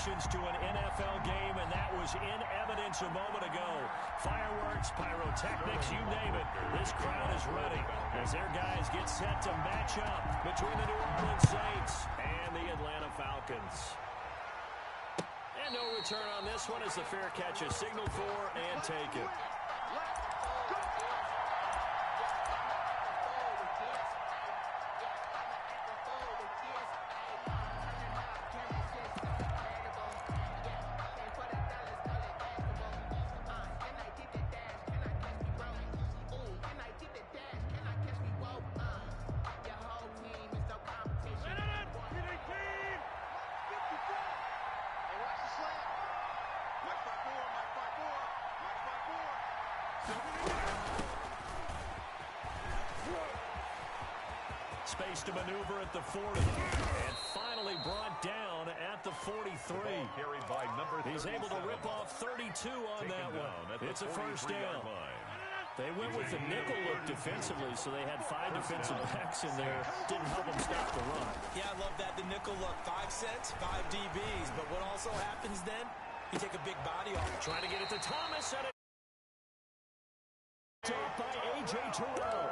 celebrations to an NFL game, and that was in evidence a moment ago. Fireworks, pyrotechnics, you name it. This crowd is ready as their guys get set to match up between the New Orleans Saints and the Atlanta Falcons. And no return on this one as the fair catch is signaled for and taken. Space to maneuver at the 40. And finally brought down at the 43. He's able to rip off 32 on that one. It's a first down. They went with the nickel look defensively, so they had 5 defensive backs in there. Didn't help them stop the run. Yeah, I love that, the nickel look. 5 cents, 5 DBs. But what also happens then, you take a big body off. Trying to get it to Thomas. And it's by A.J. Terrell.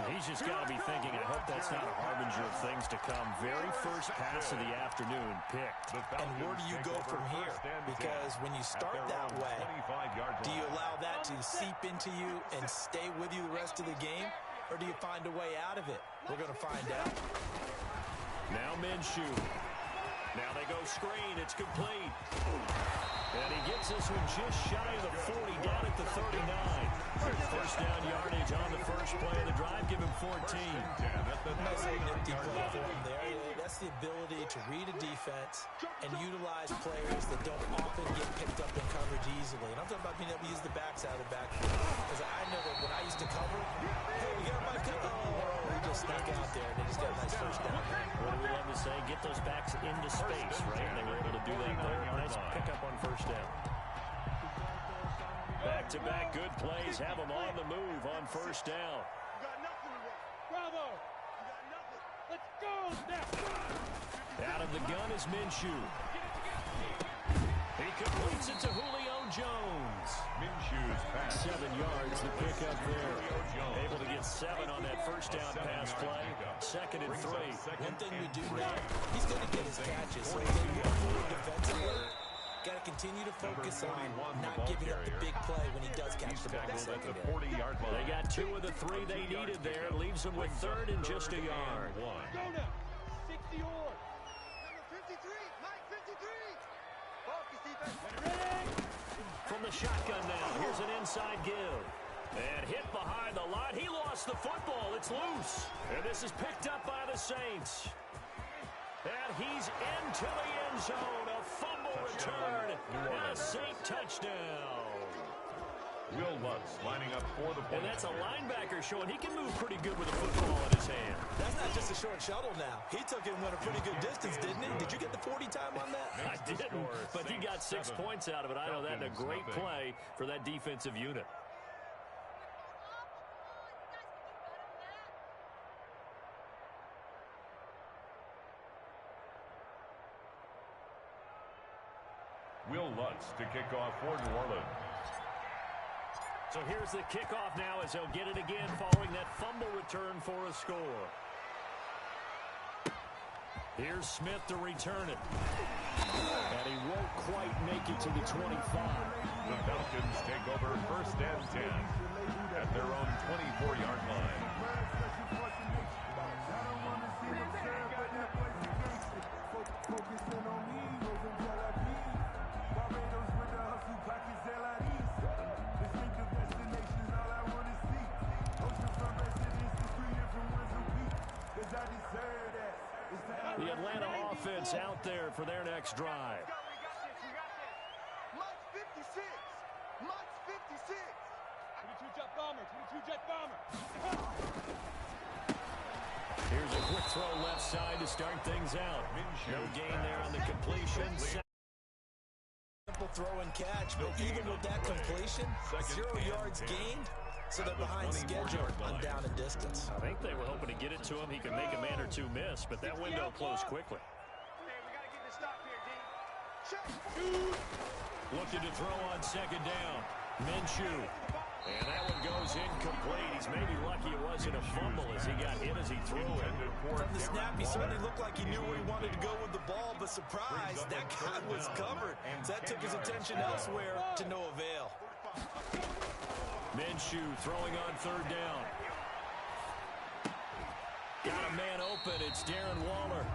He's just got to be thinking, I hope that's not a harbinger of things to come. Very first pass of the afternoon picked. And where do you go from here? Because when you start that way, do you allow that to seep into you and stay with you the rest of the game? Or do you find a way out of it? We're going to find out. Now Minshew. Now they go screen. It's complete. And he gets this one just shy of the 40, down at the 39. First down yardage on the first play of the drive. Give him 14. Nice little nifty play for him there. That's the ability to read a defense and utilize players that don't often get picked up in coverage easily. And I'm talking about being able to use the backs out of the backfield. Because I know that when I used to cover, hey, we got my cover. Oh, we just snuck out there and they just got a nice first down. What do we love to say? Get those backs into space, right? And they were able to do that there. Nice pickup on first down. Back-to-back good plays have them on the move on first down. Bravo! You got nothing. Let's go now. Out of the gun is Minshew. He completes it to Julio Jones. Minshew's pass. 7 yards, the pickup there. Able to get 7 on that first down pass play. 2nd and 3. One thing we do know, he's going to get his catches. So he's going to move defensively. Got to continue to focus on not giving up the big play when he does catch the ball. They got 2 of the 3 they needed there. Leaves them with 3rd and just a yard. Go now. 60 yards. Number 53. Mike 53. Focus defense. Ready? From the shotgun now. Here's an inside give. And hit behind the line. He lost the football. It's loose. And this is picked up by the Saints. And he's into the end zone. A fumble return and a Saint touchdown. Will Lutz lining up for the point. And that's a linebacker showing he can move pretty good with a football in his hand. That's not just a short shuttle now. He took it and went a pretty good distance, didn't he? Did you get the 40 time on that? I didn't, but he got 6 points out of it. I know that in a great play for that defensive unit. Will Lutz to kick off for New Orleans. So here's the kickoff now as they'll get it again following that fumble return for a score. Here's Smith to return it. And he won't quite make it to the 25. The Falcons take over 1st and 10 at their own 24-yard line. The Atlanta offense out there for their next drive. We got this. Mike's 56. Mike's 56. 22 jet bomber. 22 jet bomber. Here's a quick throw left side to start things out. No gain there on the completion. Simple throw and catch, but even with that completion, 0 yards gained. So they're behind schedule on down and distance. I think they were hoping to get it to him. He could make a man or two miss, but that window closed quickly. Hey, we got to get this stop here, D. Looking to throw on second down. Minshew. And that one goes incomplete. He's maybe lucky it wasn't a fumble as he got hit as he threw it. From the snap, he certainly looked like he knew where he wanted to go with the ball, but surprise, that guy was covered. So that took his attention elsewhere to no avail. Minshew throwing on third down. Got a man open. It's Darren Waller.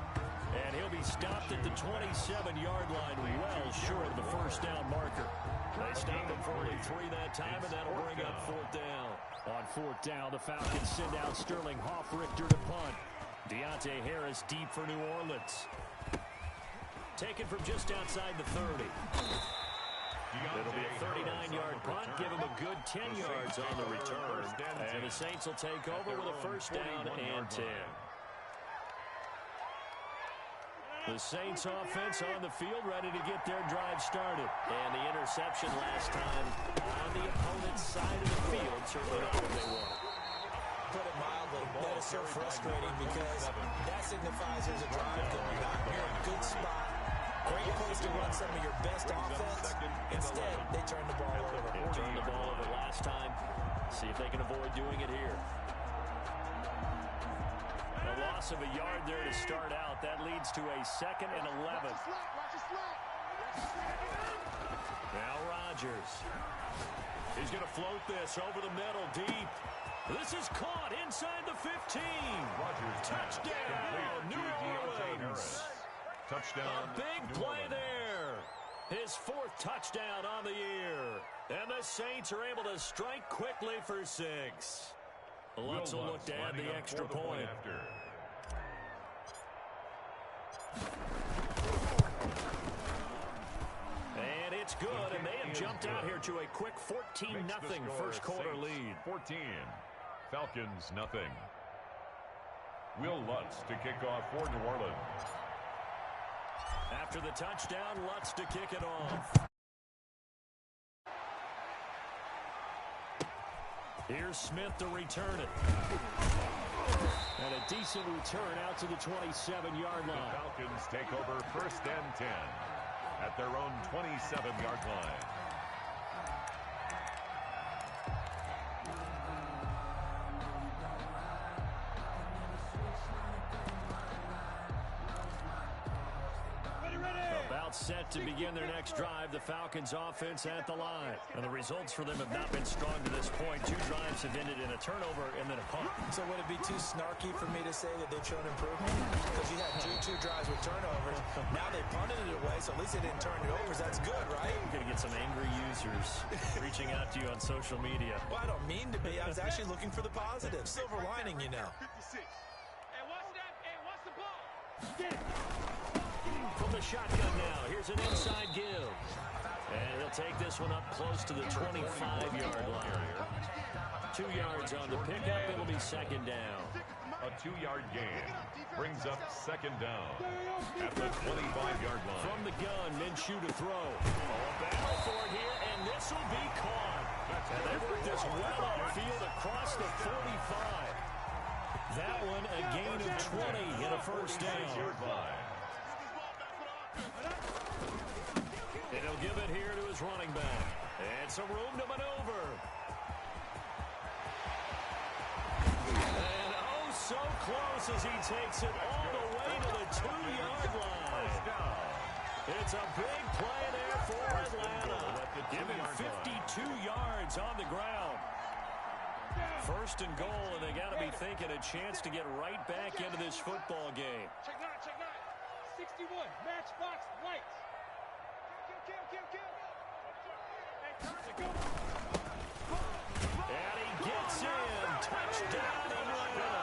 And he'll be stopped at the 27-yard line, well short of the first down marker. They stopped him for only 3 that time, and that'll bring up fourth down. On fourth down, the Falcons send out Sterling Hoffrichter to punt. Deontay Harris deep for New Orleans. Taken from just outside the 30. It'll be a 39-yard punt, give him a good 10 yards on the return. And the Saints will take over with a first down and 10. The Saints offense on the field, ready to get their drive started. And the interception last time on the opponent's side of the field, certainly not what they wanted. Put it mildly, that is so frustrating because that signifies there's a drive going on. You're in a good spot. Great place to run some of your best offense. Instead, they turn the ball over. They turned the ball over last time. See if they can avoid doing it here. A loss of a yard there to start out. That leads to a 2nd and 11. Now Rodgers. He's going to float this over the middle deep. This is caught inside the 15. Touchdown, New Orleans. Touchdown. A big play there. His 4th touchdown on the year. And the Saints are able to strike quickly for 6. Lutz will look to add the extra point. And it's good, and they have jumped out here to a quick 14-0 first quarter lead. 14. Falcons, nothing. Will Lutz to kick off for New Orleans. After the touchdown, Lutz to kick it off. Here's Smith to return it. And a decent return out to the 27-yard line. The Falcons take over first and 10 at their own 27-yard line. Set to begin their next drive. The Falcons offense at the line. And the results for them have not been strong to this point. 2 drives have ended in a turnover and then a punt. So would it be too snarky for me to say that they've shown improvement? Because you had 2 drives with turnovers. Now they punted it away, so at least they didn't turn it over. So that's good, right? You're going to get some angry users reaching out to you on social media. Well, I don't mean to be. I was actually looking for the positive. Silver lining, you know. Hey, watch that. Hey, watch the ball. Get it. From the shotgun now, here's an inside give. And he'll take this one up close to the 25-yard line. 2 yards on the pickup, it'll be second down. A 2-yard gain brings up second down at the 25-yard line. From the gun, Minshew to throw. A battle for it here, and this will be caught. And they work this well upfield across the 45. That one a gain of 20 and a first down. And he'll give it here to his running back. And some room to maneuver. And oh, so close as he takes it all the way to the 2-yard line. It's a big play there for Atlanta. Give him 52 yards on the ground. First and goal, and they got to be thinking a chance to get right back into this football game. Check 9, check 9. 61, matchbox lights. And he gets in. Touchdown, Atlanta.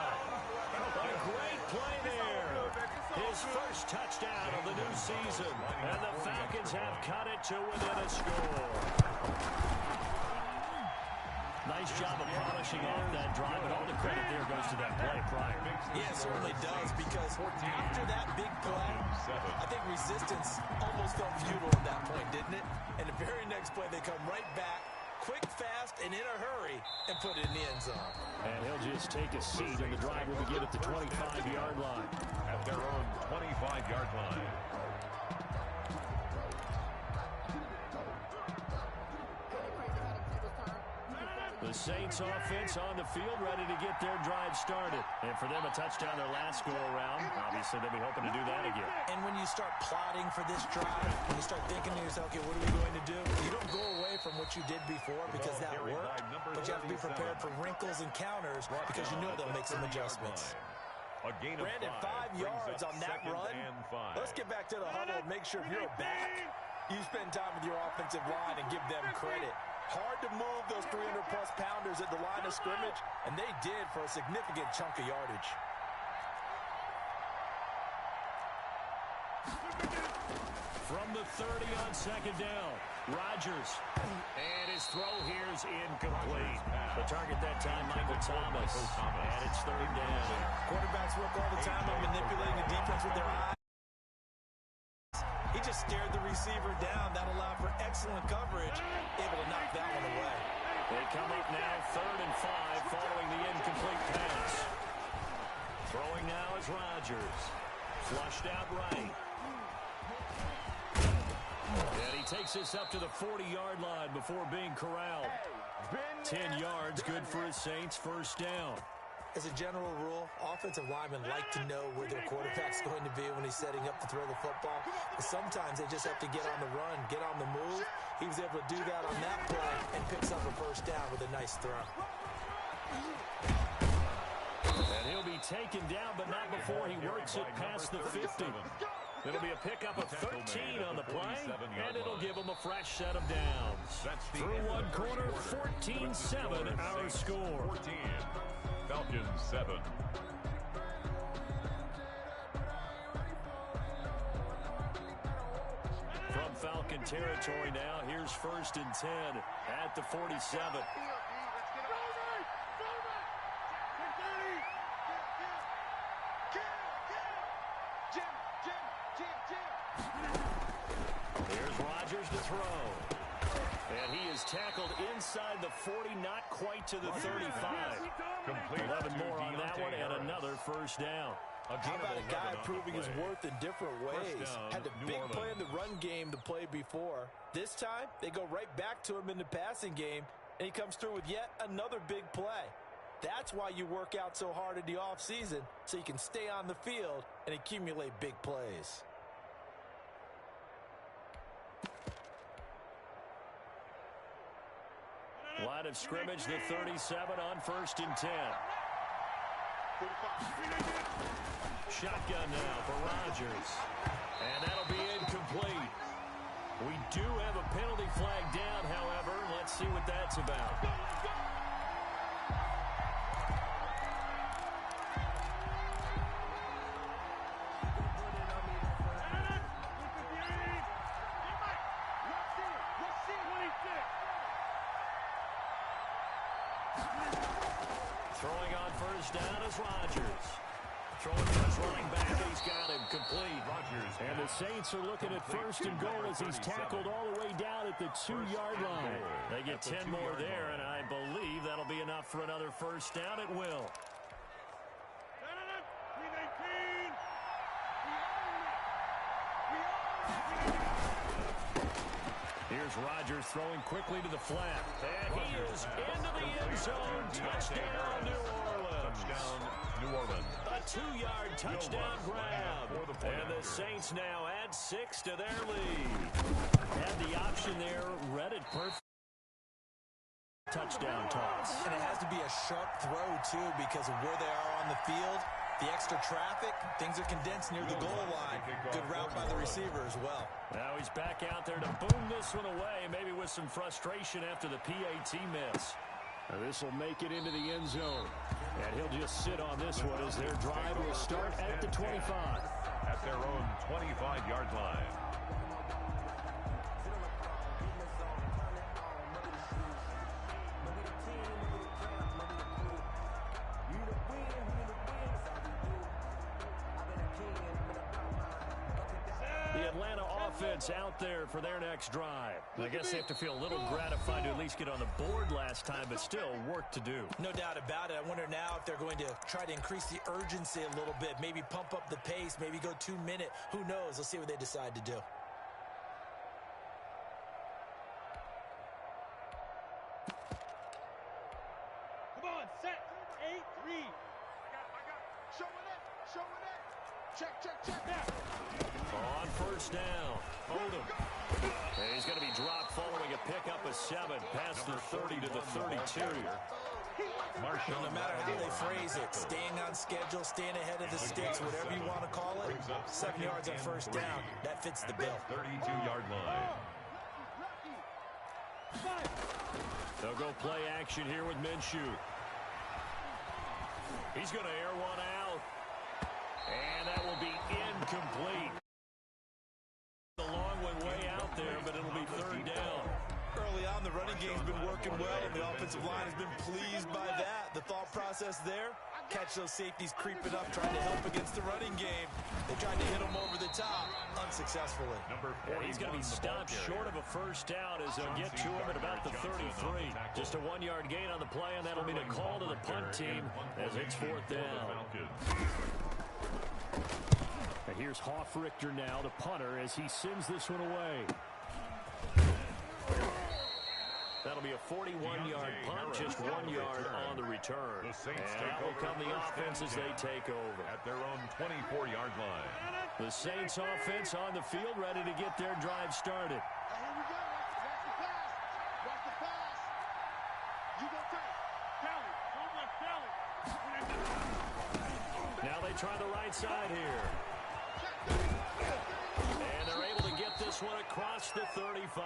A great play there. His first touchdown of the new season. And the Falcons have cut it to within a score. Nice job of polishing off that drive, and all the credit there goes to that play prior. Yeah, it certainly does, because after that big play, I think resistance almost felt futile at that point, didn't it? And the very next play, they come right back, quick, fast, and in a hurry, and put it in the end zone. And he'll just take a seat, and the drive will begin at the 25-yard line. At their own 25-yard line. Saints offense on the field, ready to get their drive started. And for them, a touchdown their last go-around. Obviously, they'll be hoping to do that again. And when you start plotting for this drive, when you start thinking to yourself, okay, what are we going to do? You don't go away from what you did before because that worked, but you have to be prepared for wrinkles and counters because you know they'll make some adjustments. Brandon, 5 yards on that run. Let's get back to the huddle and make sure if you're a back, you spend time with your offensive line and give them credit. Hard to move those 300-plus pounders at the line of scrimmage, and they did for a significant chunk of yardage. From the 30 on second down, Rodgers. And his throw here is incomplete. The target that time, Michael Thomas. And it's third down. Quarterbacks work all the time on manipulating the defense with their eyes. He just stared the receiver down. That allowed for excellent coverage, able to knock that one away. They come up now, 3rd and 5, following the incomplete pass. Throwing now is Rodgers. Flushed out right. And he takes this up to the 40-yard line before being corralled. 10 yards, good for his Saints, first down. As a general rule, offensive linemen like to know where their quarterback's going to be when he's setting up to throw the football. But sometimes they just have to get on the run, get on the move. He was able to do that on that play and picks up a first down with a nice throw. And he'll be taken down, but not before he works it past the 50. It'll be a pickup of 13 on the play, and it'll give him a fresh set of downs. Through one quarter, 14-7 our score. 14. Falcons 7. From Falcon territory now, here's 1st and 10 at the 47. Here's Rodgers to throw. And he is tackled inside the 40, not quite to the 35. Complete 11 more on that one, and another first down. How about a guy proving his worth in different ways? Had the big play in the run game to play before. This time, they go right back to him in the passing game, and he comes through with yet another big play. That's why you work out so hard in the offseason, so you can stay on the field and accumulate big plays. Line of scrimmage, the 37 on 1st and 10. Shotgun now for Rodgers. And that'll be incomplete. We do have a penalty flag down, however. Let's see what that's about. Throwing on first down is Rodgers. Throwing to his running back, and he's got him complete. Rodgers. And the Saints are looking at 1st and goal as he's tackled all the way down at the 2-yard line. They get 10 more there, and I believe that'll be enough for another first down at will. Here's Rodgers throwing quickly to the flat. And he is into the end zone. Touchdown, New Orleans. Touchdown, New Orleans. A 2-yard touchdown grab. And the Saints now add 6 to their lead. Had the option there, read it perfect. Touchdown toss. And it has to be a sharp throw, too, because of where they are on the field. The extra traffic, things are condensed near the goal line. Good route by the receiver as well. Now he's back out there to boom this one away, maybe with some frustration after the PAT miss. This will make it into the end zone. And he'll just sit on this one as their drive will start at the 25. At their own 25-yard line. The Atlanta offense out there for their next drive. I guess they have to feel a little gratified to at least get on the board last time, but still work to do. No doubt about it. I wonder now if they're going to try to increase the urgency a little bit, maybe pump up the pace, maybe go 2-minute. Who knows? Let's see what they decide to do. On first down, Odom. And he's going to be dropped following a pickup of 7 past the 30 to the 32. No matter how they phrase it, staying on schedule, staying ahead of the sticks, whatever you want to call it, 7 yards on first down, that fits the bill. 32-yard line. They'll go play action here with Minshew. He's going to air one out. And that will be incomplete. The long one way out there, but it'll be third down. Early on, the running game's been working well, and the offensive line has been pleased by that. The thought process there, catch those safeties creeping up, trying to help against the running game. They tried to hit them over the top, unsuccessfully. And he's going to be stopped short of a first down as they'll get to him at about the 33. Just a 1-yard gain on the play, and that'll mean a call to the punt team as it's fourth down. And here's Hofrichter now, the punter, as he sends this one away. That'll be a 41-yard punt, just 1 yard on the return. And out will come the offense as they take over. At their own 24-yard line. The Saints offense on the field, ready to get their drive started. Here we go. Watch the pass. Watch the pass. You go first. Tally. Don't let Tally. Now they try the right side here. And they're able to get this one across the 35.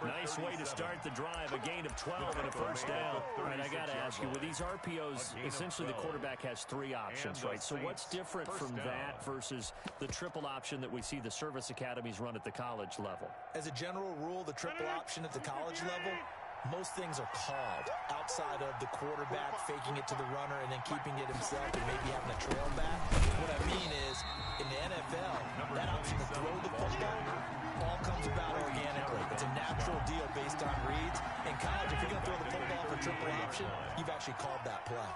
Nice way to start the drive, a gain of 12 and a first down. All right, I got to ask you, with these RPOs, essentially the quarterback has 3 options, right? So what's different from that versus the triple option that we see the service academies run at the college level? As a general rule, the triple option at the college level, most things are called outside of the quarterback faking it to the runner and then keeping it himself and maybe having a trail back. What I mean is, in the NFL, that option to throw the football all comes about organically. It's a natural deal based on reads. In college, if you're going to throw the football for triple option, you've actually called that play.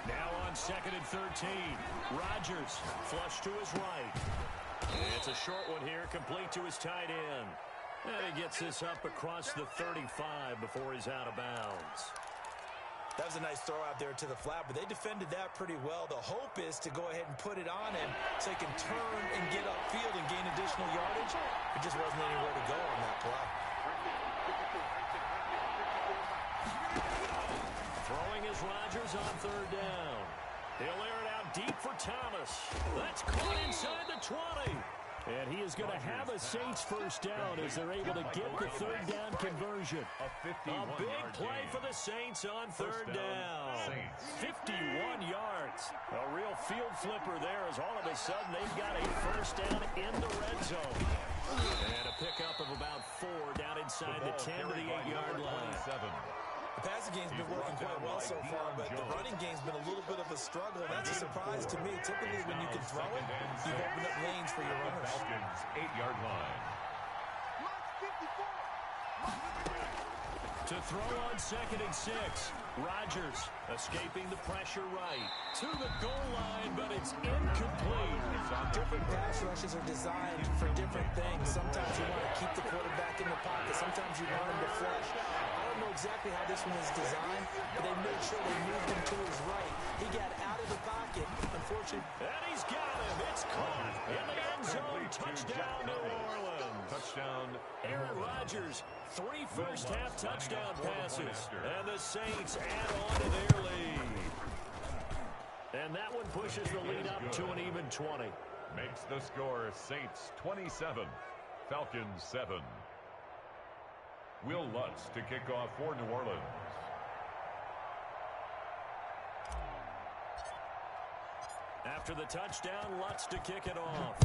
Now on 2nd and 13, Rodgers flush to his right. And it's a short one here, complete to his tight end. And he gets this up across the 35 before he's out of bounds. That was a nice throw out there to the flat, but they defended that pretty well. The hope is to go ahead and put it on him so he can turn and get upfield and gain additional yardage. It just wasn't anywhere to go on that play. Throwing is Rodgers on third down. He'll air it out deep for Thomas. That's caught inside the 20. And he is going to have a Saints first down as they're able to get the third down conversion. A big play for the Saints on third down. 51 yards. A real field flipper there as all of a sudden they've got a first down in the red zone. And a pickup of about 4 down inside the 10 to the 8-yard line. The passing game's been working quite well so far, but the running game's been a little bit of a struggle, and that's a surprise to me. Typically, when you can throw it, you've opened up lanes for your runners. Falcons 8-yard line. To throw on 2nd and 6, Rodgers escaping the pressure right to the goal line, but it's incomplete. Different pass rushes are designed for different things. Sometimes you want to keep the quarterback in the pocket. Sometimes you want him to flush. I don't know exactly how this one is designed, but they made sure they moved him to his right. He got out of the pocket. Unfortunately. And he's got him. It's caught in the end zone. Touchdown, New Orleans. Touchdown. Aaron Rodgers, 3 first-half touchdown passes. And the Saints add on to their lead. And that one pushes the lead up to an even 20. Makes the score Saints 27, Falcons 7. Will Lutz to kick off for New Orleans. After the touchdown, Lutz to kick it off.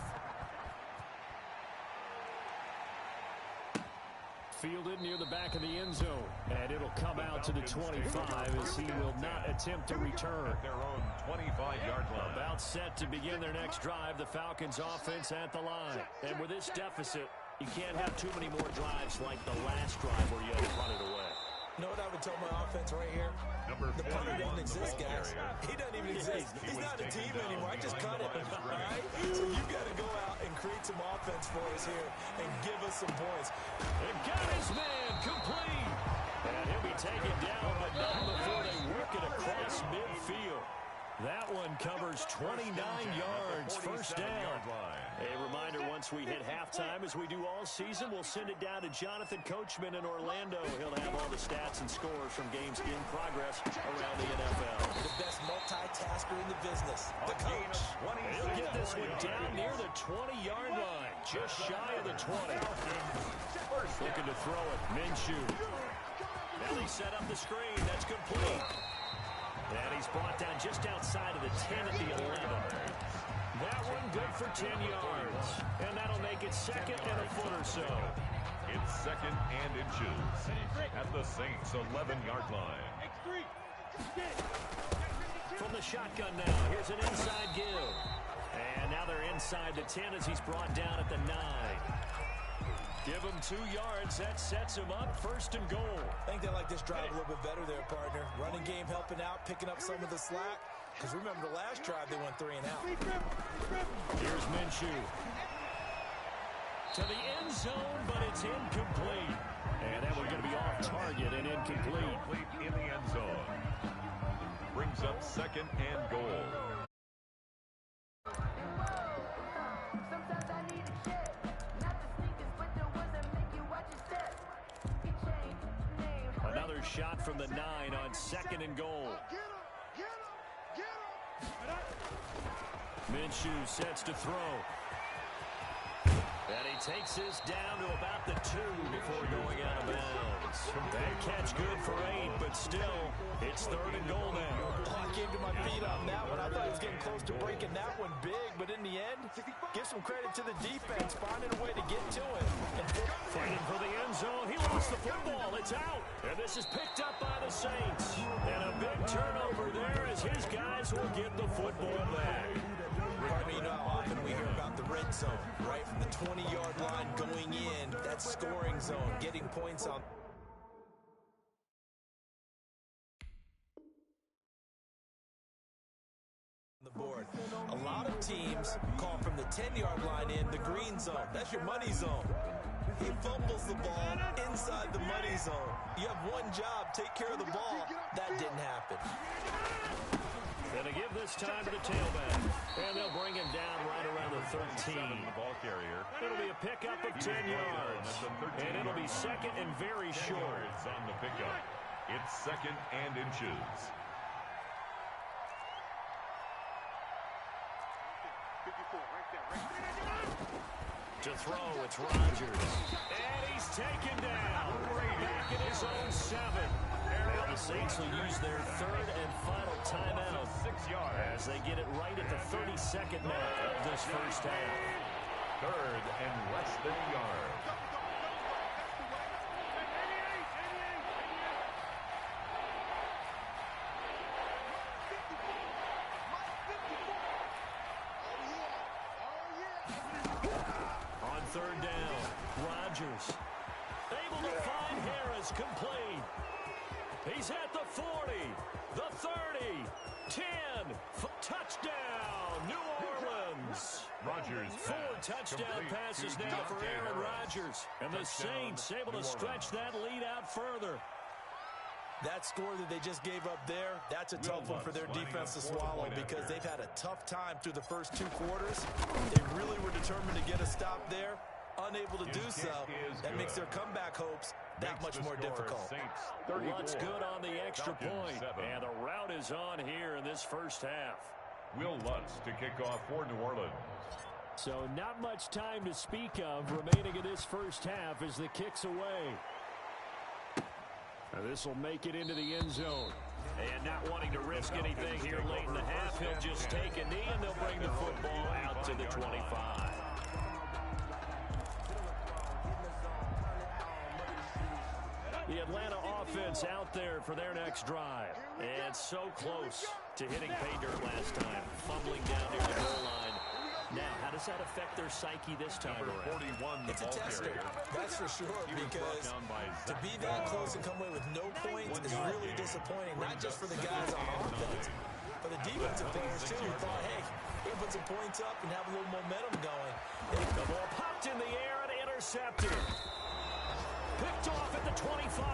Fielded near the back of the end zone. And it'll come out to the 25 as he will not attempt to return. At their own 25-yard line. About set to begin their next drive, the Falcons offense at the line. And with this deficit, you can't have too many more drives like the last drive where you had to punt it away. You know what I would tell my offense right here? The punter doesn't exist, guys. He doesn't even exist. He's not a team anymore. I just cut it. All right? So you've got to go out and create some offense for us here and give us some points. And got his man complete. And he'll be taken down, but not before they work it across midfield. That one covers 29 yards, first down. A reminder, once we hit halftime, as we do all season, we'll send it down to Jonathan Coachman in Orlando. He'll have all the stats and scores from games in progress around the NFL. The best multitasker in the business, the coach. He'll get this one down near the 20-yard line, just shy of the 20. Looking to throw it, Minshew. Now he set up the screen, that's complete. And he's brought down just outside of the 10 at the 11. That one good for 10 yards. And that'll make it second and a foot or so. It's second and inches at the Saints' 11-yard line. From the shotgun now, here's an inside give. And now they're inside the 10 as he's brought down at the 9. Give him 2 yards. That sets him up, first and goal. I think they like this drive a little bit better there, partner. Running game helping out, picking up some of the slack. Because remember the last drive, they went 3 and out. Here's Minshew. To the end zone, but it's incomplete. And that one's going to be off target and incomplete. In the end zone. Brings up second and goal. Another shot from the 9 on second and goal. Minshew sets to throw. And he takes this down to about the 2 before going out of bounds. That catch good for 8, but still, it's third and goal now. Oh, I came to my feet on that one. I thought he was getting close to breaking that one big, but in the end, give some credit to the defense, finding a way to get to it. Fighting for the end zone. He lost the football. It's out. And this is picked up by the Saints. And a big turnover there as his guys will get the football back. I mean, you know how often we hear about the red zone, right? From the 20-yard line going in, that scoring zone, getting points on the board. A lot of teams call from the 10-yard line in the green zone. That's your money zone. He fumbles the ball inside the money zone. You have one job, take care of the ball. That didn't happen. Gonna give this time to the tailback. And they'll bring him down right around the 13. The ball carrier. It'll be a pickup of 10 yards. And it'll be second and very short. On the pickup. It's second and inches. To throw, it's Rodgers. And he's taken down. Back in his own 7. Now the Saints will use their third and final timeout 6 yards as they get it right at the 32nd mark of this first half. Third and less than a yard. On third down, Rodgers able to find Harris, complete. He's at the 40, the 30, 10, touchdown, New Orleans. Rodgers. 4 touchdown passes now for Aaron Rodgers. And the Saints able to stretch that lead out further. That score that they just gave up there, that's a tough one for their defense to swallow because they've had a tough time through the first 2 quarters. They really were determined to get a stop there. Unable to do so, that makes their comeback hopes that much more difficult. What's good on the extra point? And the route is on here in this first half. Will Lutz to kick off for New Orleans. So not much time to speak of remaining in this first half as the kick's away. Now this will make it into the end zone. And not wanting to risk anything here late in the half, he'll just take a knee and they'll bring the football out to the 25. The Atlanta offense out there for their next drive. And so close to hitting pay dirt last time. Fumbling down near the goal line. Now, how does that affect their psyche this time around? It's a tester, that's for sure, because to be that close and come away with no points is really disappointing, not just for the guys on offense, but the defensive players, too, who thought, hey, we can put some points up and have a little momentum going. The ball popped in the air and intercepted. Picked picked off at the 25.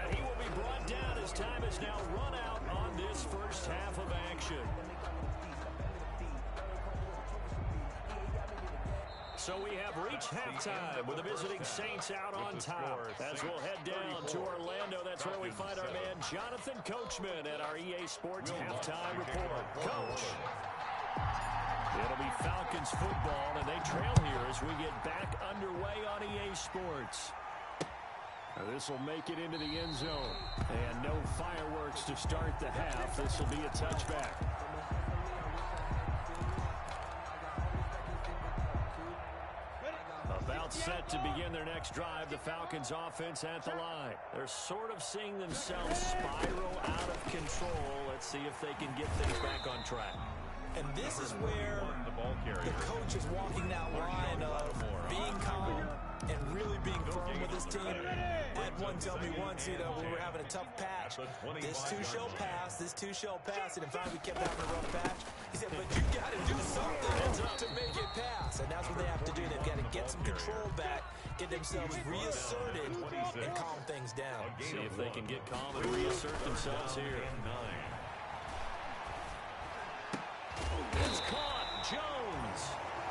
And he will be brought down as time is now run out on this first half of action. So we have reached halftime with the visiting Saints out on top. As we'll head down to Orlando, that's where we find our man Jonathan Coachman at our EA Sports Halftime Report. Coach. It'll be Falcons football, and they trail here as we get back underway on EA Sports. This will make it into the end zone. And no fireworks to start the half. This will be a touchback. About set to begin their next drive, the Falcons offense at the line. They're sort of seeing themselves spiral out of control. Let's see if they can get things back on track. And this is where the coach is walking that line of being calm and really being firm with his team. I had one tell me once, we were having a tough patch. This too shall pass, this too shall pass. And in fact, we kept having a rough patch. He said, but you got to do something to make it pass. And that's what they have to do. They've got to get some control back, get themselves reasserted, and calm things down. See if they can get calm and reassert themselves here. It's caught. Jones.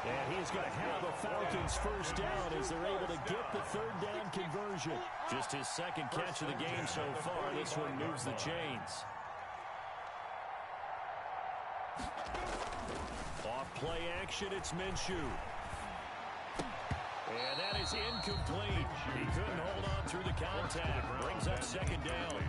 And he's going to have a Falcons first down as they're able to get the third down conversion. Just his second catch of the game so far. This one moves the chains. Off play action, it's Minshew. And that is incomplete. He couldn't hold on through the contact. Brings up second down.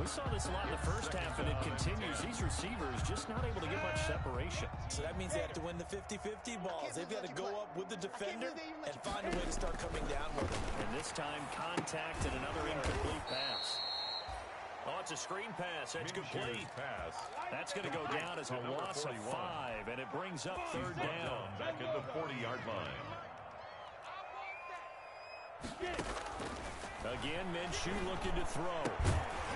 We saw this a lot in the first half, and it continues. These receivers just not able to get much separation. So that means they have to win the 50-50 balls. They've got to go up with the defender and find a way to start coming down with him. And this time, contact and another incomplete pass. Oh, it's a screen pass. That's complete. That's going to go down as a loss of 5, and it brings up third down. Back at the 40-yard line. Again, Minshew looking to throw.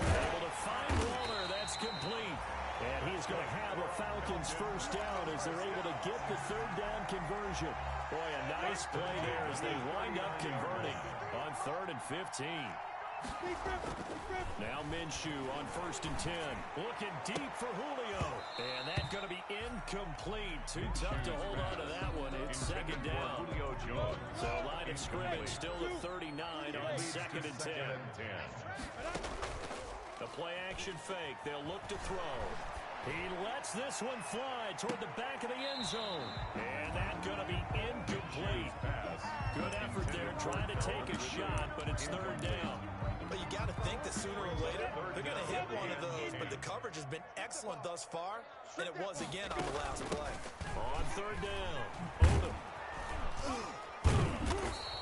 Able to find Waller. That's complete. And he's going to have a Falcons first down as they're able to get the third down conversion. Boy, a nice play there as they wind up converting on 3rd and 15. Now Minshew on 1st and 10. Looking deep for Julio. And that's going to be incomplete. Too tough to hold on to that one. It's second down. So line of scrimmage still at 39 on 2nd and 10. The play action fake. They'll look to throw. He lets this one fly toward the back of the end zone. And that's going to be incomplete. Good effort there trying to take a shot, but it's third down. But you got to think that sooner or later they're going to hit one of those. But the coverage has been excellent thus far, and it was again on the last play. On third down, Odom.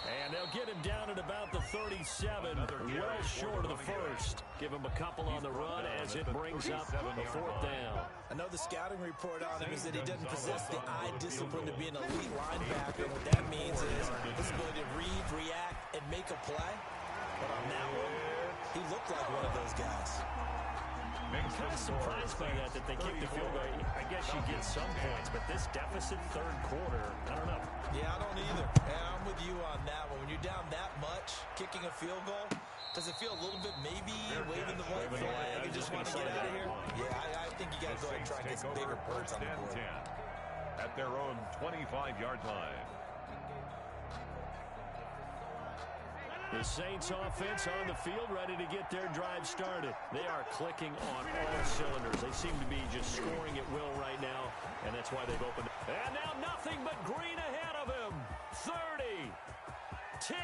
And they'll get him down at about the 37, well short of the first. Give him a couple on the run as it brings up the 4th down. I know the scouting report on him is that he doesn't possess the eye discipline to be an elite linebacker. What that means is his ability to read, react, and make a play. But on that one, he looked like one of those guys. I'm kind of surprised by that they kicked the field goal. I guess you get some points, but this deficit third quarter, I don't know. Yeah, I don't either. And I'm with you on that one. When you're down that much, kicking a field goal, does it feel a little bit maybe waving the white flag and just want to get out of here? Yeah, I think you got to go ahead and try and get some bigger birds on the board. At their own 25-yard line. The Saints offense on the field ready to get their drive started. They are clicking on all cylinders. They seem to be just scoring at will right now, and that's why they've opened. And now nothing but green ahead of him. 30, 10,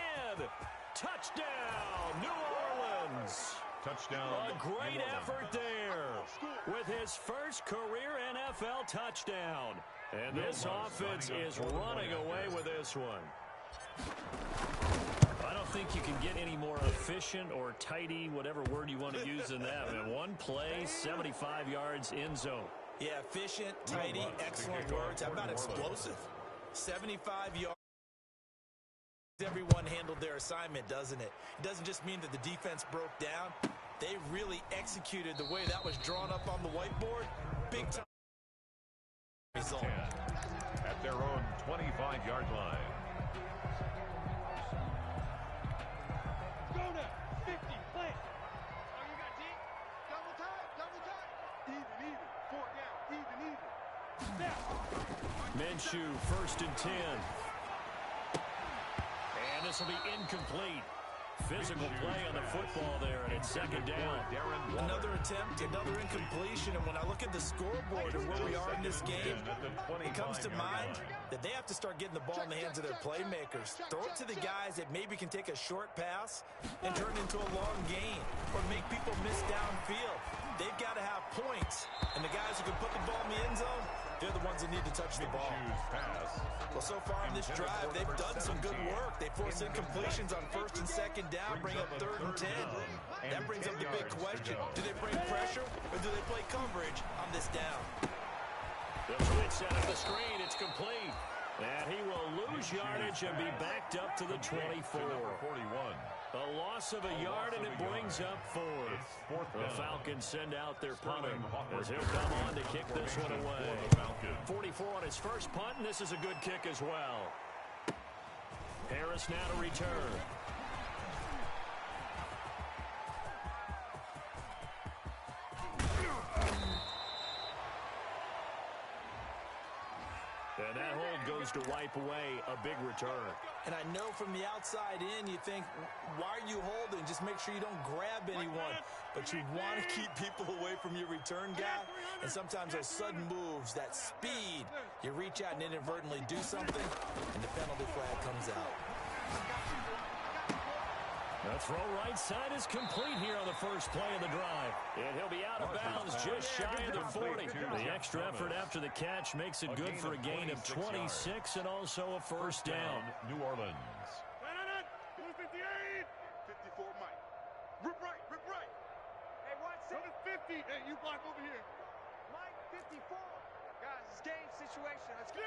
touchdown, New Orleans. Touchdown. A great effort there with his first career NFL touchdown. And this offense is running away with this one. I don't think you can get any more efficient or tidy, whatever word you want to use in that. I mean, one play, 75 yards, end zone. Yeah, efficient, tidy, excellent words. How about explosive? 75 yards. Everyone handled their assignment, doesn't it? It doesn't just mean that the defense broke down. They really executed the way that was drawn up on the whiteboard. Big time result. At their own 25-yard line. Minshew, 1st and 10. And this will be incomplete. Physical play on the football there, and it's 2nd down. Another attempt, another incompletion, and when I look at the scoreboard and where we are in this game, it comes to mind that they have to start getting the ball in the hands of their playmakers. Throw it to the guys that maybe can take a short pass and turn it into a long gain or make people miss downfield. They've got to have points, and the guys who can put the ball in the end zone, they're the ones that need to touch the ball. Well, so far in this drive, they've done some good work. They force incompletions on 1st and 2nd down, bring up 3rd and 10. That brings up the big question. Do they bring pressure, or do they play coverage on this down? The switch set up the screen. It's complete. And he will lose yardage and be backed up to the 24. 41. A loss of a yard, and it brings up 4th. The Falcons send out their punter as he'll come on to kick this one away. 44 on his first punt, and this is a good kick as well. Harris now to return. And that hold goes to wipe away a big return. And I know from the outside in, you think, why are you holding? Just make sure you don't grab anyone. But you want to keep people away from your return guy. And sometimes those sudden moves, that speed, you reach out and inadvertently do something, and the penalty flag comes out. The throw right side is complete here on the first play of the drive. And he'll be out of bounds just shy of the 40. The extra effort after the catch makes it good for a gain of 26 and also a 1st down. New Orleans. 54, Mike. Rip right. Hey, watch it. 50. Hey, you block over here. Mike, 54. Guys, it's game situation. Let's go.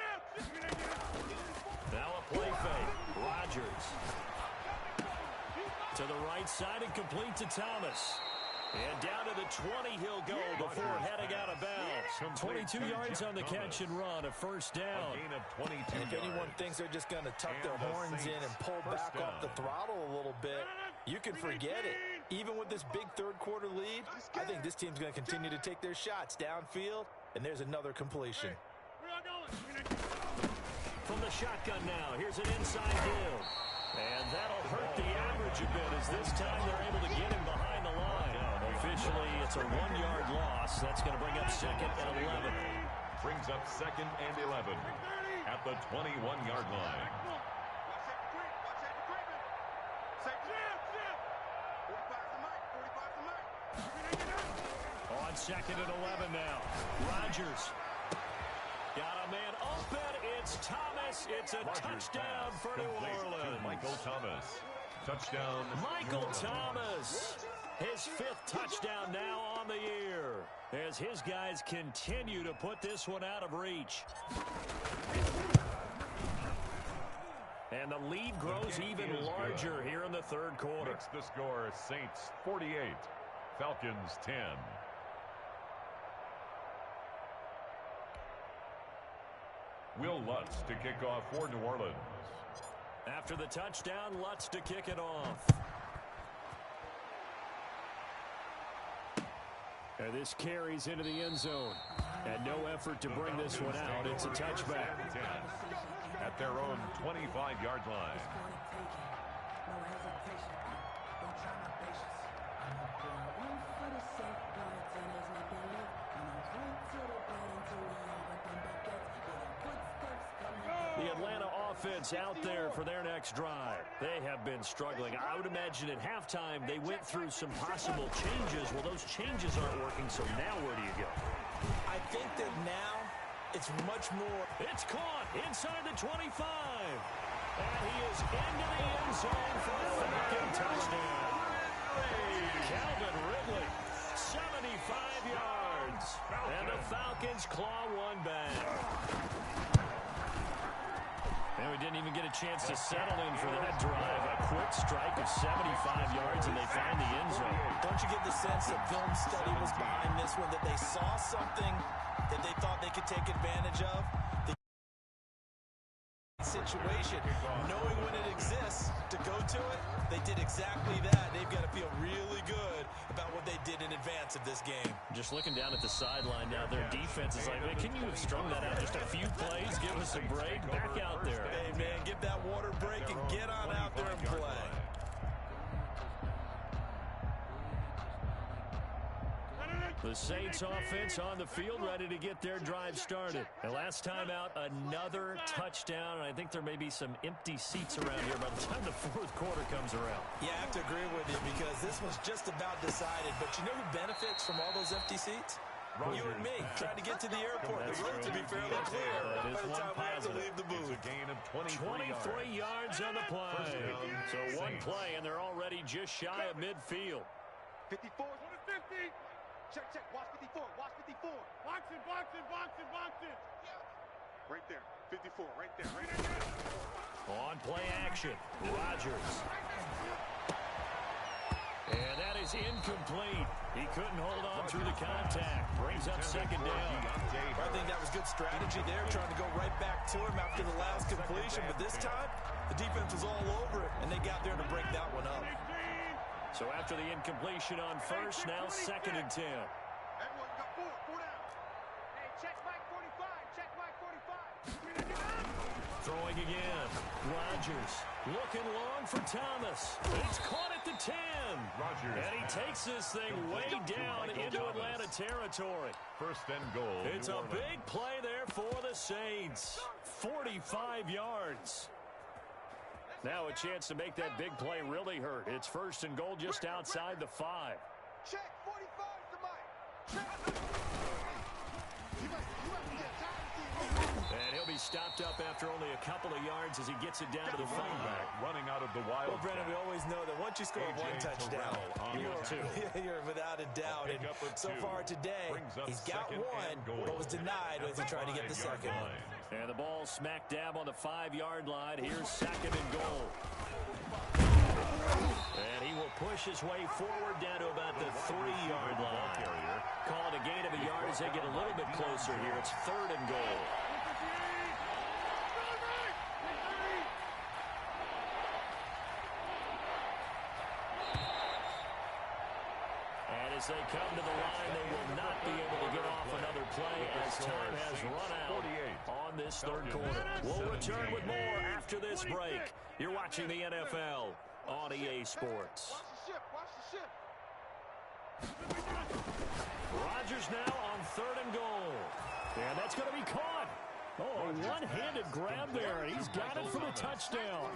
Now a play fake. Rodgers. To the right side and complete to Thomas. And down to the 20 he'll go before heading out of bounds. 22 yards on the catch and run, a 1st down. And if anyone thinks they're just going to tuck their horns in and pull back off the throttle a little bit, you can forget it. Even with this big 3rd quarter lead, I think this team's going to continue to take their shots downfield, and there's another completion. From the shotgun now, here's an inside deal. And that'll hurt the average a bit as this time they're able to get him behind the line. Officially, it's a 1-yard loss. That's going to bring up 2nd and 11. Brings up 2nd and 11 at the 21-yard line. On 2nd and 11 now. Rodgers. Got a man open. It's Thomas. It's a touchdown for New Orleans. Michael Thomas. Touchdown. Michael Thomas. His 5th touchdown now on the year as his guys continue to put this one out of reach. And the lead grows even larger here in the 3rd quarter. Makes the score Saints 48, Falcons 10. Will Lutz to kick off for New Orleans. After the touchdown, Lutz to kick it off. And this carries into the end zone. And no effort to bring this one out. It's a touchback. At their own 25-yard line. The Atlanta offense out there for their next drive. They have been struggling. I would imagine at halftime they went through some possible changes. Well, those changes aren't working, so now where do you go? I think that now it's much more. It's caught inside the 25. And he is into the end zone for a Falcon touchdown. Calvin Ridley, 75 yards. And the Falcons claw one back. And we didn't even get a chance to settle in for that drive. A quick strike of 75 yards, and they find the end zone. Don't you get the sense that film study was behind this one, that they saw something that they thought they could take advantage of? The situation, knowing when it exists, to go to it, they did exactly that. They've got to feel really good about what they did in advance of this game. Just looking down at the sideline now, their defense is like, man, can you have strung that out just a few plays? Give us a break. Back out there. Hey, man, give that water break and get on out there and play. The Saints offense on the field, ready to get their drive started. And last time out, another touchdown. And I think there may be some empty seats around here by the time the fourth quarter comes around. Yeah, I have to agree with you because this one's just about decided. But you know who benefits from all those empty seats? You and me, trying to get to the airport. The road to be fairly clear by the time we have to leave the booth. It's a gain of 23 yards on the play. So one play, and they're already just shy of midfield. 54, 50. Check, watch 54, watch 54. Boxing. Right there, 54, right there. On play action, Rodgers. And that is incomplete. He couldn't hold on through the contact. Brings up second down. I think that was good strategy there, trying to go right back to him after the last completion. But this time, the defense was all over it, and they got there to break that one up. So after the incompletion on first, now second and 10. Everyone got four down. Hey, check Mike 45, check Mike 45. Throwing again. Rodgers looking long for Thomas. It's caught at the 10. Rodgers. And he takes this thing way down into Atlanta territory. First and goal. It's a big play there for the Saints. 45 yards. Now a chance to make that big play really hurt. It's first and goal just outside the 5. Check 45 to Mike. Check. And he'll be stopped up after only a couple of yards as he gets it down to the 5. Running out of the wild. Well, Brennan, we always know that once you score one touchdown, you're without a doubt. And so far today, he's got one, but was denied as he tried to get the second one. And the ball smack dab on the 5-yard line. Here's second and goal. And he will push his way forward down to about the 3-yard line. Call it a gain of a yard as they get a little bit closer here. It's third and goal. As they come to the line, they will not be able to get off another play as time has run out on this third quarter. We'll return with more after this break. You're watching the NFL on EA Sports. Watch the ship. Rodgers now on third and goal. And that's going to be caught. Oh, a one-handed grab there, and he's got it for the touchdown.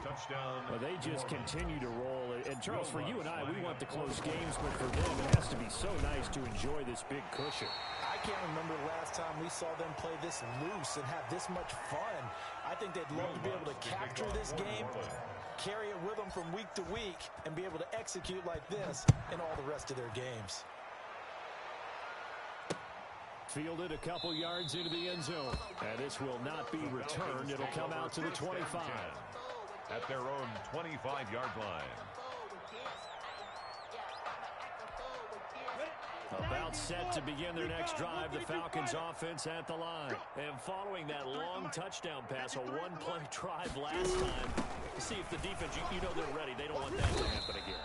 Well, they just continue to roll. And, Charles, for you and I, we want the close games, but for them, it has to be so nice to enjoy this big cushion. I can't remember the last time we saw them play this loose and have this much fun. I think they'd love to be able to capture this game, carry it with them from week to week, and be able to execute like this in all the rest of their games. Fielded a couple yards into the end zone. And this will not be returned. It'll come out to the 25. At their own 25-yard line. About set to begin their next drive, the Falcons offense at the line. And following that long touchdown pass, a one-play drive last time, see if the defense, you know they're ready. They don't want that to happen again.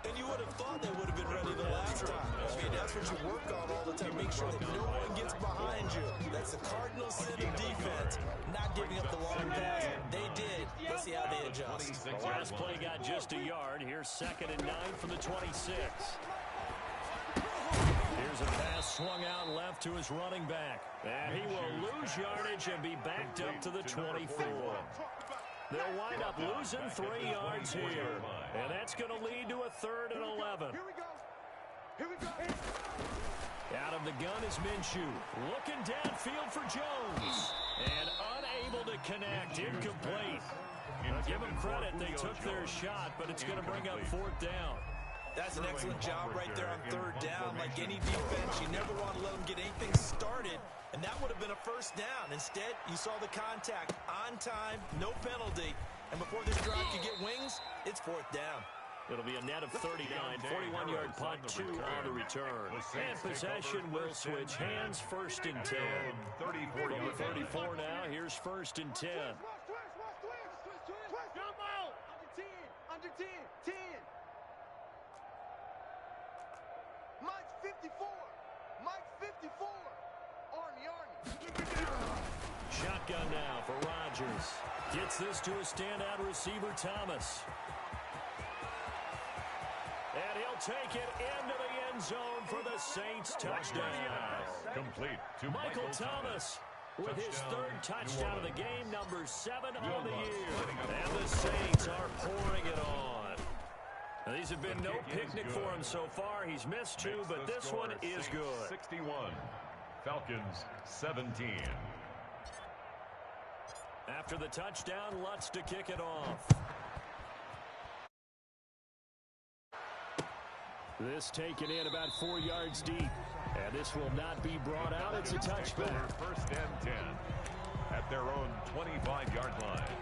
And you would have thought they would have been ready the last time. I mean, that's what you work on all the time. Make sure that no one gets behind you. That's the Cardinals' sin of defense, not giving up the long pass. They did. Let's see how they adjust. The last play got just a yard. Here's second and 9 from the 26. Here's a pass swung out left to his running back. And he will lose yardage and be backed up to the 24. They'll wind up losing 3 yards here. And that's going to lead to a third and 11. Here we go. Out of the gun is Minshew. Looking downfield for Jones. And unable to connect. Incomplete. Give them credit. They took their shot, but it's going to bring up fourth down. That's an excellent job right there on third down. Like any defense, you never want to let them get anything started, and that would have been a first down. Instead, you saw the contact on time, no penalty, and before this drive could get wings, it's fourth down. It'll be a net of 39, 41-yard punt, 2 on the return. And possession will switch hands, first and 10. From the 34 now, here's first and 10. 10. Under 10. 10. Mike's 54. Mike's 54. Army. Shotgun now for Rodgers. Gets this to a standout receiver, Thomas. And he'll take it into the end zone for the Saints touchdown. Complete to Michael Thomas with his third touchdown of the game, number 7 on the year. And the Saints are pouring it on. Now, these have been no picnic for him so far. He's missed 2, but this one is good. 61. Falcons 17. After the touchdown, Lutz to kick it off. This taken in about 4 yards deep. And this will not be brought out. It's a touchback. First and 10 at their own 25-yard line.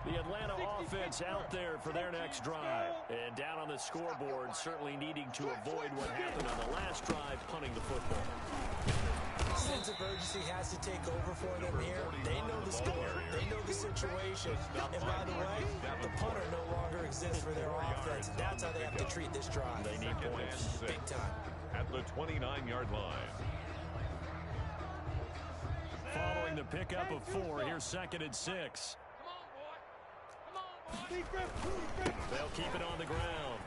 The Atlanta offense out there for their next drive. And down on the scoreboard, certainly needing to avoid what happened on the last drive, punting the football. Sense of urgency has to take over for them here. They know the score. They know the situation. And by the way, the punter no longer exists for their offense. That's how they have to treat this drive. They need points. Big time. At the 29-yard line. Following the pickup of 4, here's 2nd and 6. They'll keep it on the ground.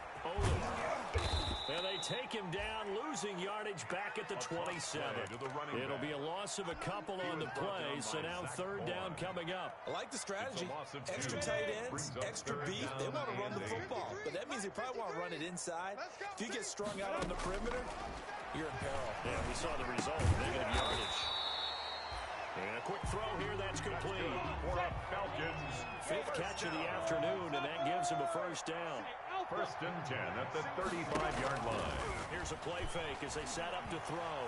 And they take him down, losing yardage back at the 27. It'll be a loss of a couple on the play, so now 3rd down coming up. I like the strategy. Extra tight ends, extra beef. They want to run the football, but that means they probably want to run it inside. If you get strung out on the perimeter, you're in peril. Yeah, we saw the result. Negative yardage. And a quick throw here, that's complete. For the Falcons. 5th catch of the afternoon, and that gives him a 1st down. 1st and 10 at the 35-yard line. Here's a play fake as they set up to throw.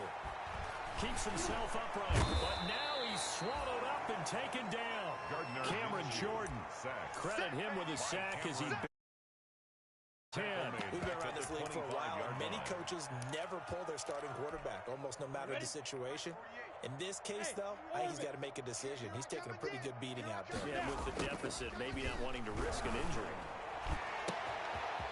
Keeps himself upright, but now he's swallowed up and taken down. Cameron Jordan. Credit him with a sack as he 10. We've been around this league for a while, and many coaches never pull their starting quarterback, almost no matter the situation. In this case, though, I think he's got to make a decision. He's taking a pretty good beating out there. Yeah, with the deficit, maybe not wanting to risk an injury.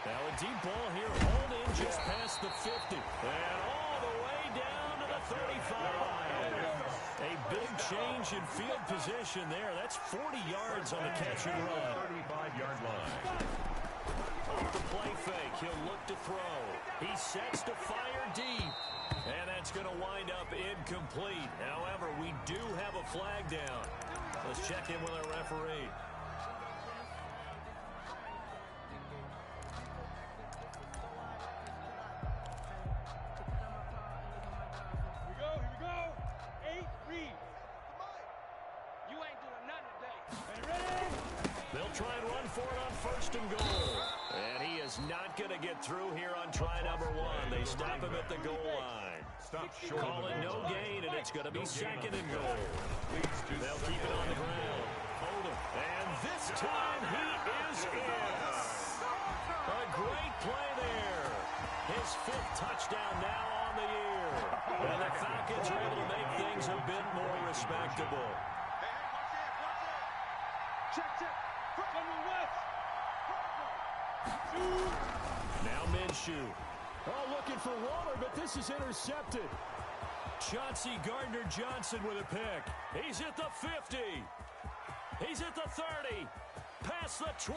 Now a deep ball here, hauled in just past the 50. And all the way down to the 35. A big change in field position there. That's 40 yards on the catch and run. 35-yard line. Off the play fake, he'll look to throw. He sets to fire deep. And that's going to wind up incomplete. However, we do have a flag down. Let's check in with our referee. Here we go. 8 read. You ain't doing nothing today. Ready? They'll try and run for it on 1st and goal. And he is not going to get through here on try number 1. They stop him at the goal line. Call it no gain, and it's going to be 2nd and goal. They'll keep it on the ground. Hold him. And this time he is in. A great play there. His 5th touchdown now on the year. And the Falcons are able to make things a bit more respectable. Check. Coming west. Now Minshew. Oh, looking for Waller, but this is intercepted. Chauncey Gardner-Johnson with a pick. He's at the 50. He's at the 30. Past the 20.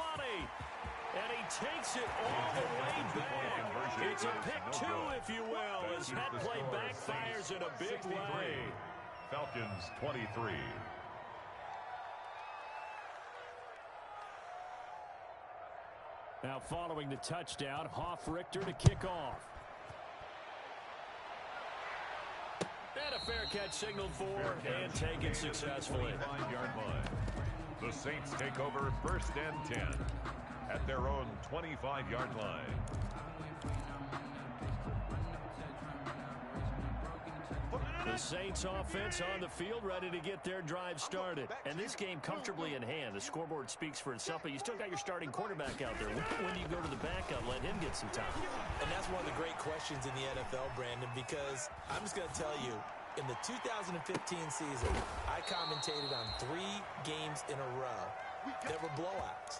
And he takes it all the way back. It's a pick 2, if you will, as that play backfires in a big way. Falcons 23. Now following the touchdown, Hoff-Richter to kick off. And a fair catch signaled for and taken successfully. 5-yard line. The Saints take over 1st and 10 at their own 25-yard line. The Saints offense on the field, ready to get their drive started. And this game comfortably in hand. The scoreboard speaks for itself, but you still got your starting quarterback out there. When do you go to the backup, let him get some time? And that's one of the great questions in the NFL, Brandon, because I'm just going to tell you, in the 2015 season, I commentated on 3 games in a row that were blowouts.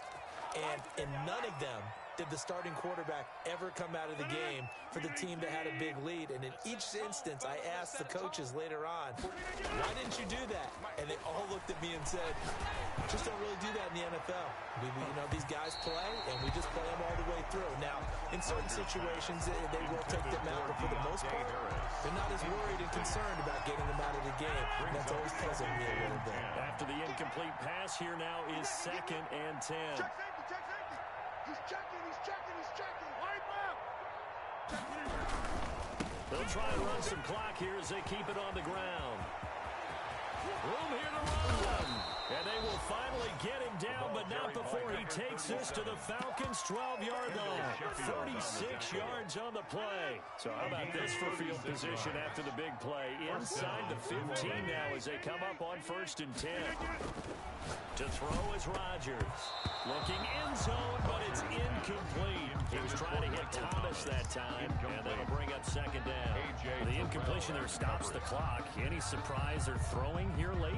And in none of them did the starting quarterback ever come out of the game for the team that had a big lead. And in each instance, I asked the coaches later on, why didn't you do that? And they all looked at me and said, just don't really do that in the NFL. These guys play, and we just play them all the way through. Now, in certain situations, they will take them out, but for the most part, they're not as worried and concerned about getting them out of the game. And that's always puzzled me a little bit. After the incomplete pass, here now is 2nd and 10. He's checking. Wipe up. They'll try and run some clock here as they keep it on the ground. Room here to run. And they will finally get him down, but not before he takes this to the Falcons' 12-yard line. 36 yards on the play. So how about this for field position after the big play? Inside the 15 now as they come up on 1st and 10. To throw is Rodgers. Looking end zone, but it's incomplete. He was trying to hit Thomas that time, and that'll bring up 2nd down. The incompletion there stops the clock. Any surprise they're throwing here late?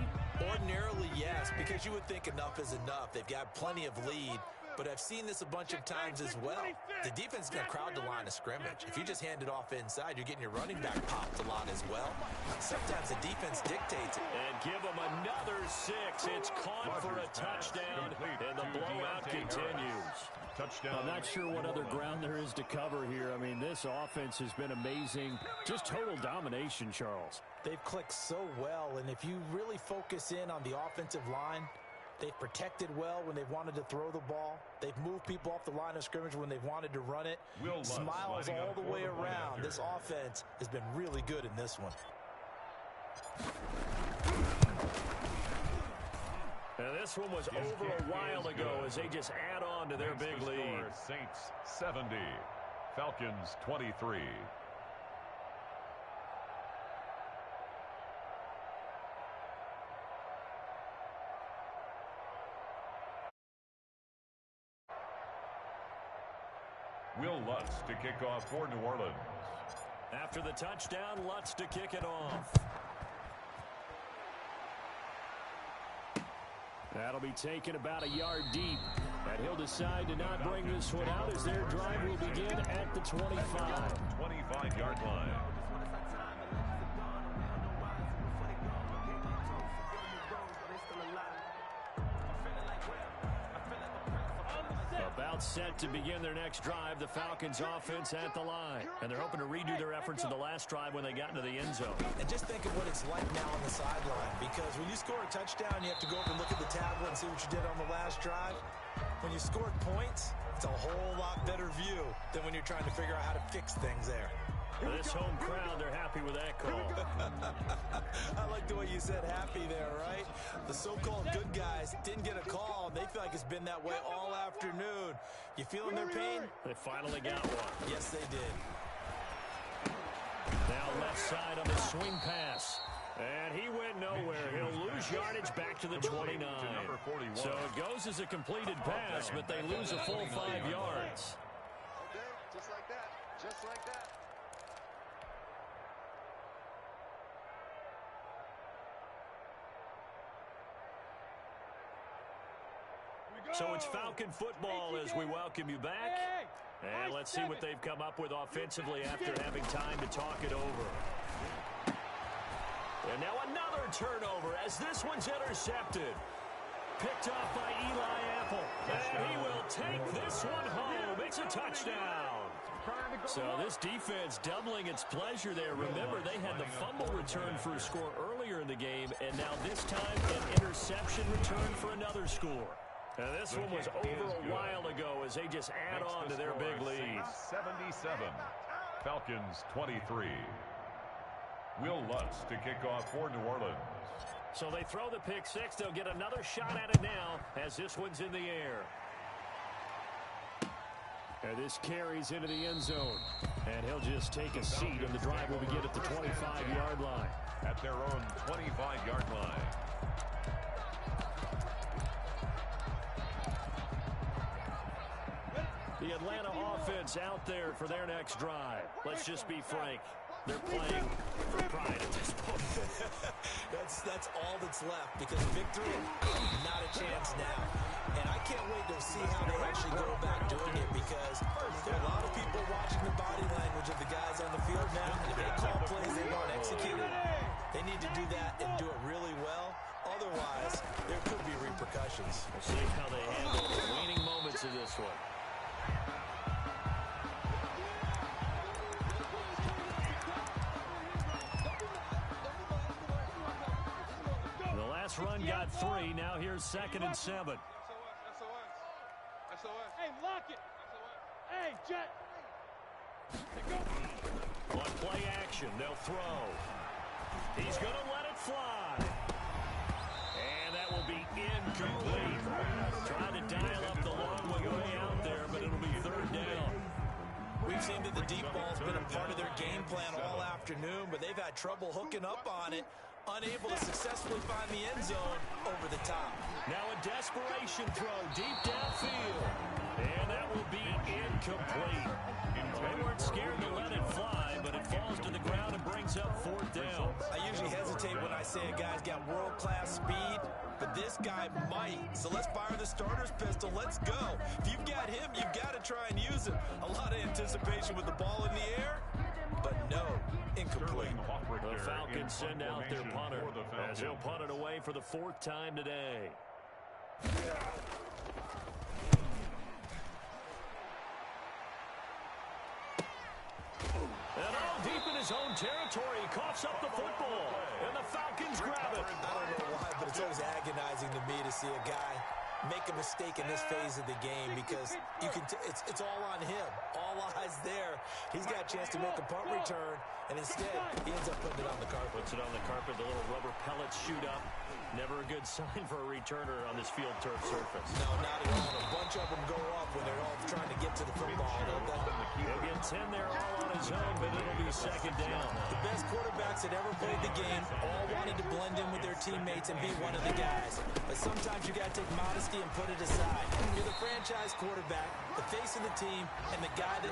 Ordinarily, yes, because you would think enough is enough. They've got plenty of lead, but I've seen this a bunch of times as well. The defense is going to crowd the line of scrimmage. If you just hand it off inside, you're getting your running back popped a lot as well. Sometimes the defense dictates it. And give them another 6. It's caught for a touchdown, and the blowout continues. Touchdown. I'm not sure what other ground there is to cover here. I mean, this offense has been amazing. Just total domination, Charles. They've clicked so well, and if you really focus in on the offensive line, they've protected well when they've wanted to throw the ball. They've moved people off the line of scrimmage when they've wanted to run it. Smiles all the way around. This offense has been really good in this one. Now this one was over a while ago as they just add on to their big lead. Saints 70, Falcons 23. Will Lutz to kick off for New Orleans. After the touchdown, Lutz to kick it off. That'll be taken about a yard deep. And he'll decide to not bring this one out as their drive will begin at the 25. 25-yard line. About set to begin their next drive, the Falcons offense at the line. And they're hoping to redo their efforts in the last drive when they got into the end zone. And just think of what it's like now on the sideline, because when you score a touchdown, you have to go over and look at the tablet and see what you did on the last drive. When you scored points, it's a whole lot better view than when you're trying to figure out how to fix things there. This home crowd, they're happy with that call. I like the way you said happy there, right? The so-called good guys didn't get a call, and they feel like it's been that way all afternoon. You feeling their pain? They finally got one. Yes, they did. Now left side on the swing pass. And he went nowhere. He'll lose yardage back to the 29. So it goes as a completed pass, but they lose a full 5 yards. Okay, just like that. Just like that. So it's Falcon football as we welcome you back. And let's see what they've come up with offensively after having time to talk it over. And now another turnover as this one's intercepted. Picked off by Eli Apple. And he will take this one home. It's a touchdown. So this defense doubling its pleasure there. Remember, they had the fumble return for a score earlier in the game, and now this time an interception return for another score. Now this one was over a while ago as they just add on to their big lead. 77, Falcons 23. Will Lutz to kick off for New Orleans. So they throw the pick six. They'll get another shot at it now as this one's in the air. And this carries into the end zone. And he'll just take a seat, and the drive will begin at the 25-yard line. At their own 25-yard line. The Atlanta offense out there for their next drive. Let's just be frank. They're playing for pride at this point. That's all that's left, because victory, not a chance see how they actually go about doing it, because there are a lot of people watching the body language of the guys on the field now. And if they call plays they want executed, they need to do that and do it really well. Otherwise, there could be repercussions. We'll see how they handle the waning moments of this one. The last run got 3. Now here's 2nd and 7. Hey, lock it. Hey, Jet. On play action, they'll throw. He's going to let it fly. And that will be incomplete. Trying to dial up the long one way out there, but it'll be 3rd down. We've seen that the deep ball's been a part of their game plan all afternoon, but they've had trouble hooking up on it, unable to successfully find the end zone over the top. Now a desperation throw deep downfield. And that will be incomplete. They weren't scared to let it fly, but it falls to the ground and brings up 4th down. I usually hesitate when I say a guy's got world-class speed, but this guy might. So let's fire the starter's pistol. Let's go. If you've got him, you've got to try and use him. A lot of anticipation with the ball in the air, but no, incomplete. The Falcons send out their punter as he'll punt it away for the 4th time today. And all deep in his own territory, he coughs up the football, and the Falcons grab it. I don't know why, but it's always agonizing to me to see a guy make a mistake in this phase of the game, because you can it's all on him. All eyes there. He's got a chance to make a punt return, and instead he ends up putting it on the carpet. Puts it on the carpet. The little rubber pellets shoot up. Never a good sign for a returner on this field turf surface. No, not at all. A bunch of them go up when they're all trying to get to the football. He'll get 10 there all on his own, but it'll be 2nd down. The best quarterbacks that ever played the game all wanted to blend in with their teammates and be one of the guys. But sometimes you got to take modesty and put it aside. You're the franchise quarterback, the face of the team, and the guy that